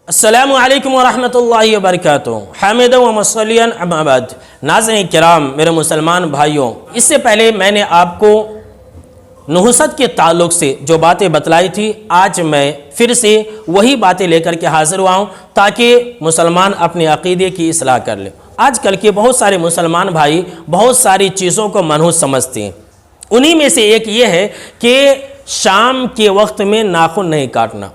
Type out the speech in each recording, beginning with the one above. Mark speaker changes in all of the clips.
Speaker 1: السلام علیکم ورحمۃ اللہ وبرکاتہ۔ حامد و مصلیاً اما بعد، ناظرین کرام، میرے مسلمان بھائیوں، اس سے پہلے میں نے آپ کو نحوست کے تعلق سے جو باتیں بتلائی تھی، آج میں پھر سے وہی باتیں لے کر کے حاضر ہوا ہوں تاکہ مسلمان اپنے عقیدے کی اصلاح کر لیں۔ آج کل کے بہت سارے مسلمان بھائی بہت ساری چیزوں کو منحوس سمجھتے ہیں۔ انہی میں سے ایک یہ ہے کہ شام کے وقت میں ناخن نہیں کاٹنا۔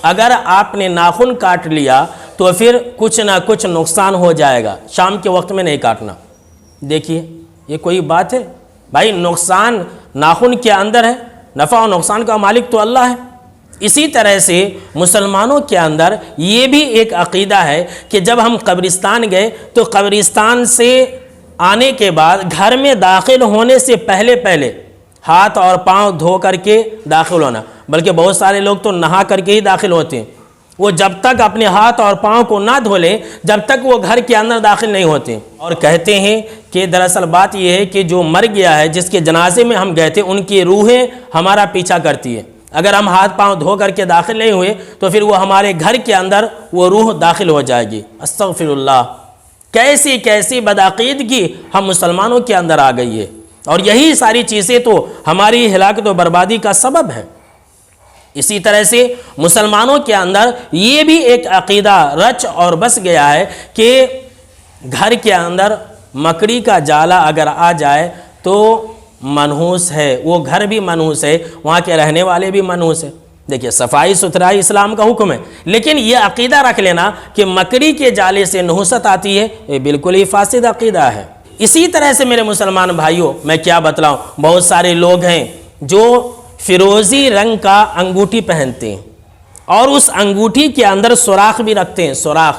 Speaker 1: اگر آپ نے ناخن کاٹ لیا تو پھر کچھ نہ کچھ نقصان ہو جائے گا، شام کے وقت میں نہیں کاٹنا۔ دیکھیے یہ کوئی بات ہے بھائی، نقصان ناخن کے اندر ہے، نفع و نقصان کا مالک تو اللہ ہے۔ اسی طرح سے مسلمانوں کے اندر یہ بھی ایک عقیدہ ہے کہ جب ہم قبرستان گئے تو قبرستان سے آنے کے بعد گھر میں داخل ہونے سے پہلے ہاتھ اور پاؤں دھو کر کے داخل ہونا، بلکہ بہت سارے لوگ تو نہا کر کے ہی داخل ہوتے ہیں۔ وہ جب تک اپنے ہاتھ اور پاؤں کو نہ دھو لیں جب تک وہ گھر کے اندر داخل نہیں ہوتے، اور کہتے ہیں کہ دراصل بات یہ ہے کہ جو مر گیا ہے، جس کے جنازے میں ہم گئے تھے، ان کی روحیں ہمارا پیچھا کرتی ہے۔ اگر ہم ہاتھ پاؤں دھو کر کے داخل نہیں ہوئے تو پھر وہ ہمارے گھر کے اندر وہ روح داخل ہو جائے گی۔ استغفر اللہ، کیسی بدعقیدگی ہم مسلمانوں کے اندر آ گئی ہے، اور یہی ساری چیزیں تو ہماری ہلاکت و بربادی کا سبب ہے۔ اسی طرح سے مسلمانوں کے اندر یہ بھی ایک عقیدہ رچ اور بس گیا ہے کہ گھر کے اندر مکڑی کا جالا اگر آ جائے تو منحوس ہے، وہ گھر بھی منحوس ہے، وہاں کے رہنے والے بھی منحوس ہیں۔ دیکھیے صفائی ستھرائی اسلام کا حکم ہے، لیکن یہ عقیدہ رکھ لینا کہ مکڑی کے جالے سے نحوست آتی ہے، یہ بالکل ہی فاسد عقیدہ ہے۔ اسی طرح سے میرے مسلمان بھائیوں، میں کیا بتلاؤں، بہت سارے لوگ ہیں جو فیروزی رنگ کا انگوٹھی پہنتے ہیں اور اس انگوٹھی کے اندر سوراخ بھی رکھتے ہیں، سوراخ،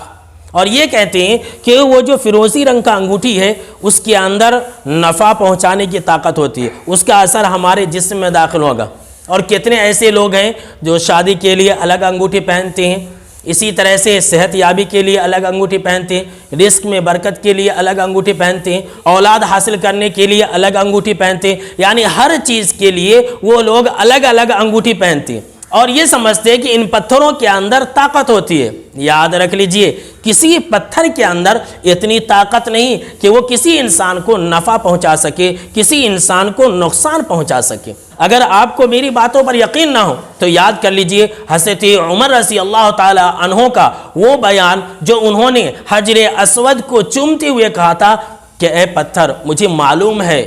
Speaker 1: اور یہ کہتے ہیں کہ وہ جو فیروزی رنگ کا انگوٹھی ہے اس کے اندر نفع پہنچانے کی طاقت ہوتی ہے، اس کا اثر ہمارے جسم میں داخل ہوگا۔ اور کتنے ایسے لوگ ہیں جو شادی کے لیے الگ انگوٹھی پہنتے ہیں، اسی طرح سے صحت یابی کے لیے الگ انگوٹھی پہنتے ہیں، رزق میں برکت کے لیے الگ انگوٹھی پہنتے ہیں، اولاد حاصل کرنے کے لیے الگ انگوٹھی پہنتے ہیں، یعنی ہر چیز کے لیے وہ لوگ الگ الگ انگوٹھی پہنتے ہیں، اور یہ سمجھتے ہیں کہ ان پتھروں کے اندر طاقت ہوتی ہے۔ یاد رکھ لیجئے، کسی پتھر کے اندر اتنی طاقت نہیں کہ وہ کسی انسان کو نفع پہنچا سکے، کسی انسان کو نقصان پہنچا سکے۔ اگر آپ کو میری باتوں پر یقین نہ ہو تو یاد کر لیجئے حضرت عمر رضی اللہ تعالی عنہ کا وہ بیان جو انہوں نے حجر اسود کو چومتے ہوئے کہا تھا کہ اے پتھر، مجھے معلوم ہے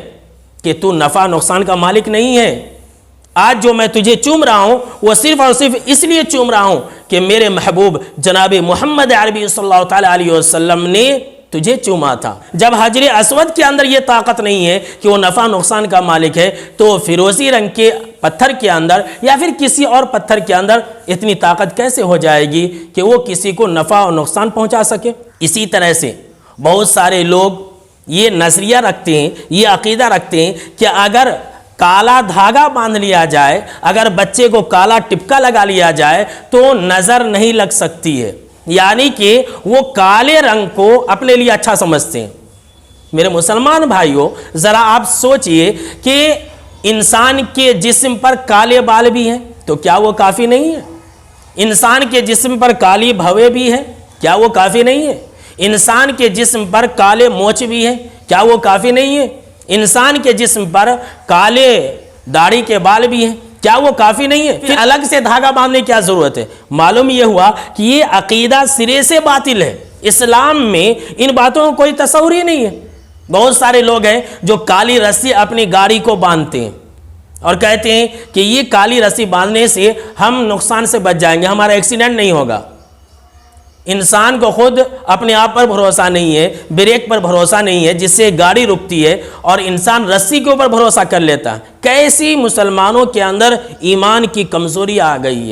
Speaker 1: کہ تو نفع نقصان کا مالک نہیں ہے، آج جو میں تجھے چوم رہا ہوں وہ صرف اور صرف اس لیے چوم رہا ہوں کہ میرے محبوب جناب محمد عربی صلی اللہ تعالی علیہ وسلم نے تجھے چوما تھا۔ جب حجر اسود کے اندر یہ طاقت نہیں ہے کہ وہ نفع نقصان کا مالک ہے، تو فیروزی رنگ کے پتھر کے اندر یا پھر کسی اور پتھر کے اندر اتنی طاقت کیسے ہو جائے گی کہ وہ کسی کو نفع اور نقصان پہنچا سکے؟ اسی طرح سے بہت سارے لوگ یہ نظریہ رکھتے ہیں، یہ عقیدہ رکھتے ہیں کہ اگر کالا دھاگا باندھ لیا جائے، اگر بچے کو کالا ٹپکا لگا لیا جائے تو نظر نہیں لگ سکتی ہے، یعنی کہ وہ کالے رنگ کو اپنے لیے اچھا سمجھتے ہیں۔ میرے مسلمان بھائیوں، ذرا آپ سوچئے کہ انسان کے جسم پر کالے بال بھی ہیں تو کیا وہ کافی نہیں ہے؟ انسان کے جسم پر کالی بھویں بھی ہیں، کیا وہ کافی نہیں ہے؟ انسان کے جسم پر کالے مونچھ بھی ہیں، کیا وہ کافی نہیں ہے؟ انسان کے جسم پر کالے داڑھی کے بال بھی ہیں، کیا وہ کافی نہیں ہے؟ پھر الگ سے دھاگا باندھنے کی کیا ضرورت ہے؟ معلوم یہ ہوا کہ یہ عقیدہ سرے سے باطل ہے، اسلام میں ان باتوں کا کوئی تصور ہی نہیں ہے۔ بہت سارے لوگ ہیں جو کالی رسی اپنی گاڑی کو باندھتے ہیں اور کہتے ہیں کہ یہ کالی رسی باندھنے سے ہم نقصان سے بچ جائیں گے، ہمارا ایکسیڈنٹ نہیں ہوگا۔ انسان کو خود اپنے آپ پر بھروسہ نہیں ہے، بریک پر بھروسہ نہیں ہے جس سے گاڑی رکتی ہے، اور انسان رسی کے اوپر بھروسہ کر لیتا ہے۔ کیسی مسلمانوں کے اندر ایمان کی کمزوری آ گئی ہے۔